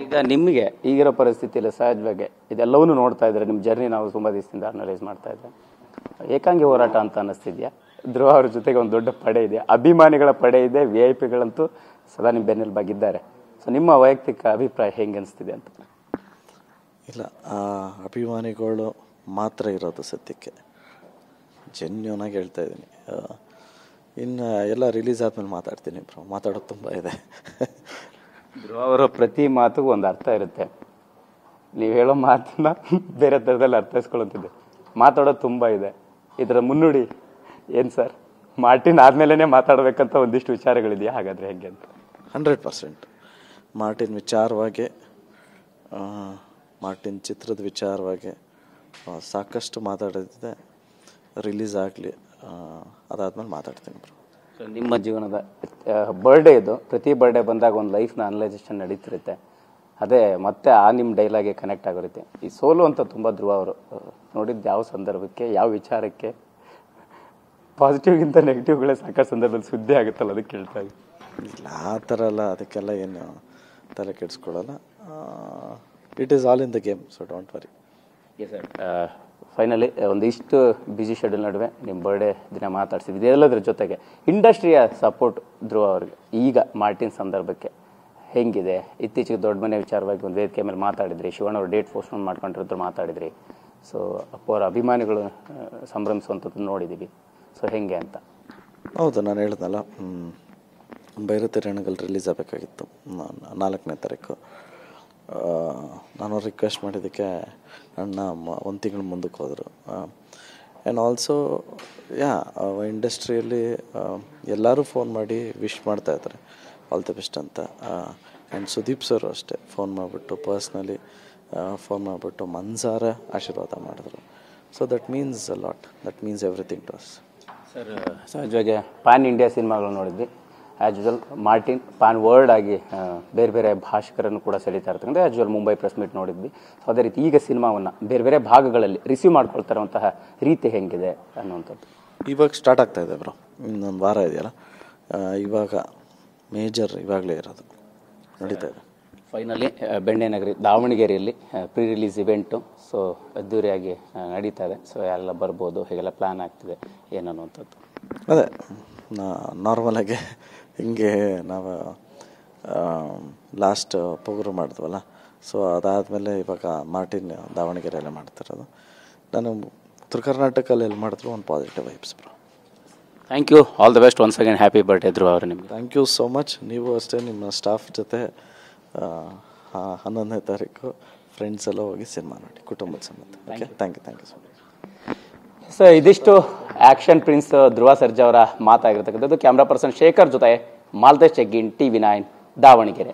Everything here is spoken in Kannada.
ಈಗ ನಿಮಗೆ ಈಗಿರೋ ಪರಿಸ್ಥಿತಿಯಲ್ಲಿ ಸಹಜವಾಗಿ ಇದೆಲ್ಲವನ್ನೂ ನೋಡ್ತಾ ಇದ್ದಾರೆ, ನಿಮ್ಮ ಜರ್ನಿ ನಾವು ತುಂಬ ದಿವಸದಿಂದ ಅನಲೈಸ್ ಮಾಡ್ತಾ ಇದ್ದೆ. ಏಕಾಂಗಿ ಹೋರಾಟ ಅಂತ ಅನ್ನಿಸ್ತಿದ್ಯಾ? ಧ್ರುವ ಅವ್ರ ಜೊತೆಗೆ ಒಂದು ದೊಡ್ಡ ಪಡೆ ಇದೆ, ಅಭಿಮಾನಿಗಳ ಪಡೆ ಇದೆ, VIP ಸದಾ ನಿಮ್ಮ ಬೆನ್ನೆಲುಬಾಗಿದ್ದಾರೆ. ಸೊ ನಿಮ್ಮ ವೈಯಕ್ತಿಕ ಅಭಿಪ್ರಾಯ ಹೆಂಗೆ ಅನಿಸ್ತಿದೆ ಅಂತ? ಇಲ್ಲ, ಅಭಿಮಾನಿಗಳು ಮಾತ್ರ ಇರೋದು ಸದ್ಯಕ್ಕೆ, ಜೆನ್ಯೂನ್ ಆಗಿ ಹೇಳ್ತಾ ಇದ್ದೀನಿ. ಇನ್ನು ಎಲ್ಲ ರಿಲೀಸ್ ಆದ್ಮೇಲೆ ಮಾತಾಡ್ತೀನಿ ಬ್ರೋ, ಮಾತಾಡೋದು ತುಂಬ ಇದೆ. ಧ್ರುವ ಅವರ ಪ್ರತಿ ಮಾತುಗೂ ಒಂದು ಅರ್ಥ ಇರುತ್ತೆ, ನೀವು ಹೇಳೋ ಮಾತನ್ನ ಬೇರೆ ಥರದಲ್ಲಿ ಅರ್ಥೈಸ್ಕೊಳ್ಳುತ್ತಿದೆ, ಮಾತಾಡೋದು ತುಂಬ ಇದೆ. ಇದರ ಮುನ್ನುಡಿ ಏನು ಸರ್? ಮಾರ್ಟಿನ್ ಆದಮೇಲೆ ಮಾತಾಡಬೇಕಂತ ಒಂದಿಷ್ಟು ವಿಚಾರಗಳಿದೆಯಾ? ಹಾಗಾದರೆ ಹೇಗೆ ಅಂತ? 100% ಮಾರ್ಟಿನ್ ವಿಚಾರವಾಗಿ, ಮಾರ್ಟಿನ್ ಚಿತ್ರದ ವಿಚಾರವಾಗಿ ಸಾಕಷ್ಟು ಮಾತಾಡಿದ್ದೆ. ರಿಲೀಸ್ ಆಗಲಿ, ಅದಾದ್ಮೇಲೆ ಮಾತಾಡ್ತೀನಿ ಬ್ರೋ. ಸೊ ನಿಮ್ಮ ಜೀವನದ ಬರ್ಡೇ ಇದು, ಪ್ರತಿ ಬರ್ಡೇ ಬಂದಾಗ ಒಂದು ಲೈಫ್ನ ಅನಲೈಸೇಷನ್ ನಡೀತಿರುತ್ತೆ, ಅದೇ ಮತ್ತೆ ನಿಮ್ಮ ಡೈಲಾಗೆ ಕನೆಕ್ಟ್ ಆಗಿರುತ್ತೆ. ಈ ಸೋಲು ಅಂತ ತುಂಬ ಧ್ರುವ ಅವರು ನೋಡಿದ್ದು ಯಾವ ಸಂದರ್ಭಕ್ಕೆ, ಯಾವ ವಿಚಾರಕ್ಕೆ? ಪಾಸಿಟಿವ್ಗಿಂತ ನೆಗೆಟಿವ್ಗಳೇ ಸಾಕಷ್ಟು ಸಂದರ್ಭದಲ್ಲಿ ಸುದ್ದಿ ಆಗುತ್ತಲ್ಲ, ಅದಕ್ಕೆ ಕೇಳ್ತಾ ಇದ್ದೀನಿ. ಇಲ್ಲ, ಆ ಥರ ಎಲ್ಲ ಅದಕ್ಕೆಲ್ಲ ಏನು ತಲೆ ಕೆಡಿಸ್ಕೊಳ್ಳಲ್ಲ. It is all in the game, so don't worry. Yes sir, finally ಒಂದಿಷ್ಟು ಬ್ಯುಸಿ ಶೆಡ್ಯೂಲ್ ನಡುವೆ ನಿಮ್ಮ ಬರ್ಡೇ ದಿನ ಮಾತಾಡ್ಸಿದ್ವಿ. ಎಲ್ಲದ್ರ ಜೊತೆಗೆ ಇಂಡಸ್ಟ್ರಿಯ ಸಪೋರ್ಟ್ ಧ್ರುವ ಅವ್ರಿಗೆ ಈಗ ಮಾರ್ಟಿನ್ ಸಂದರ್ಭಕ್ಕೆ ಹೆಂಗಿದೆ? ಇತ್ತೀಚೆಗೆ ದೊಡ್ಡ ಮನೆ ವಿಚಾರವಾಗಿ ಒಂದು ವೇದಿಕೆ ಮೇಲೆ ಮಾತಾಡಿದ್ರಿ, ಶಿವಣ್ಣ ಅವರು ಡೇಟ್ ಪೋಸ್ಟ್ಪೋನ್ ಮಾಡ್ಕೊಂಡಿರೋದ್ರ ಮಾತಾಡಿದ್ರಿ. ಸೊ ಅಪ್ಪ ಅವರ ಅಭಿಮಾನಿಗಳು ಸಂಭ್ರಮಿಸುವಂಥದ್ದು ನೋಡಿದ್ದೀವಿ. ಸೊ ಹೆಂಗೆ ಅಂತ? ಹೌದು, ನಾನು ಹೇಳ್ದಲ್ಲ, ಭೈರತಿ ರಣಗಲ್ ರಿಲೀಸ್ ಆಗಬೇಕಾಗಿತ್ತು 4ನೇ ತಾರೀಕು. ನಾನು ರಿಕ್ವೆಸ್ಟ್ ಮಾಡಿದ್ದಕ್ಕೆ ಅಣ್ಣ 1 ತಿಂಗಳು ಮುಂದಕ್ಕೆ ಹೋದರು. ಆ್ಯಂಡ್ ಆಲ್ಸೋ ಇಂಡಸ್ಟ್ರಿಯಲ್ಲಿ ಎಲ್ಲರೂ ಫೋನ್ ಮಾಡಿ ವಿಶ್ ಮಾಡ್ತಾಯಿದ್ದಾರೆ, ಆಲ್ ದಿ ಬೆಸ್ಟ್ ಅಂತ. ಆ್ಯಂಡ್ ಸುದೀಪ್ ಸರ್ ಅಷ್ಟೇ ಫೋನ್ ಮಾಡಿಬಿಟ್ಟು, ಪರ್ಸ್ನಲಿ ಫೋನ್ ಮಾಡಿಬಿಟ್ಟು ಮನ್ಸಾರ ಆಶೀರ್ವಾದ ಮಾಡಿದ್ರು. So that means a lot, that means everything to us. Sir, ಸಹಜವಾಗಿ ಪ್ಯಾನ್ ಇಂಡಿಯಾ ಸಿನಿಮಾಗಳು ನೋಡಿದ್ವಿ. As usual Martin pan world ಆಗಿ ಬೇರೆ ಬೇರೆ ಭಾಷಿಕರನ್ನು ಕೂಡ ಸೆಳೀತಾ ಇರ್ತಕ್ಕಂಥ as usual Mumbai press meet ನೋಡಿದ್ವಿ. ಸೊ ಅದೇ ರೀತಿ ಈಗ ಸಿನಿಮಾವನ್ನು ಬೇರೆ ಬೇರೆ ಭಾಗಗಳಲ್ಲಿ ರಿಸೀವ್ ಮಾಡ್ಕೊಳ್ತಾರಂತಹ ರೀತಿ ಹೆಂಗಿದೆ ಅನ್ನುವಂಥದ್ದು? ಇವಾಗ ಸ್ಟಾರ್ಟ್ ಆಗ್ತಾ ಇದೆ ಬ್ರೋ, ಇನ್ನೊಂದು ವಾರ ಇದೆಯಲ್ಲ, ಇವಾಗ ಮೇಜರ್ ಇವಾಗಲೇ ಇರೋದು ನಡೀತಾ ಇದೆ. ಫೈನಲಿ ಬೆಣ್ಣೆನಗರಿ ದಾವಣಗೆರೆಯಲ್ಲಿ ಪ್ರೀ ರಿಲೀಸ್ ಇವೆಂಟು ಸೊ ಅದ್ದೂರಿಯಾಗಿ ನಡೀತಾ ಇದೆ. ಸೊ ಯಾರೆಲ್ಲ ಬರ್ಬೋದು, ಹೇಗೆಲ್ಲ ಪ್ಲ್ಯಾನ್ ಆಗ್ತಿದೆ ಏನು ಅನ್ನುವಂಥದ್ದು? ಅದೇ ನಾರ್ಮಲಾಗಿ ಹಿಂಗೆ ನಾವು ಲಾಸ್ಟ್ ಪೊಗರು ಮಾಡಿದ್ವಲ್ಲ, ಸೊ ಅದಾದಮೇಲೆ ಇವಾಗ ಮಾರ್ಟಿನ್ ದಾವಣಗೆರೆಯಲ್ಲೇ ಮಾಡ್ತಿರೋದು. ನಾನು ಉತ್ತರ ಕರ್ನಾಟಕದಲ್ಲಿ ಎಲ್ಲಿ ಮಾಡಿದ್ರು ಒಂದು positive vibes bro. Thank you, all the best once again. Happy birthday Dhruva ಅವರು ನಿಮಗೆ. Thank you so much. ನೀವು ಅಷ್ಟೇ ನಿಮ್ಮ ಸ್ಟಾಫ್ ಜೊತೆ 11ನೇ ತಾರೀಕು ಫ್ರೆಂಡ್ಸ್ ಎಲ್ಲ ಹೋಗಿ ಸಿನಿಮಾ ನೋಡಿ, ಕುಟುಂಬದ ಸಮೇತ. Okay, thank you so much. So ಇದಿಷ್ಟು ಆ್ಯಕ್ಷನ್ ಪ್ರಿನ್ಸ್ ಧ್ರುವ ಸರ್ಜಾ ಅವರ ಮಾತಾಗಿರ್ತಕ್ಕಂಥದ್ದು. ಕ್ಯಾಮ್ರಾ ಪರ್ಸನ್ ಶೇಖರ್ ಜೊತೆ ಮಾಲ್ತೇಶ್ ಚೆಗ್ಗಿನ್, TV9 ದಾವಣಗೆರೆ.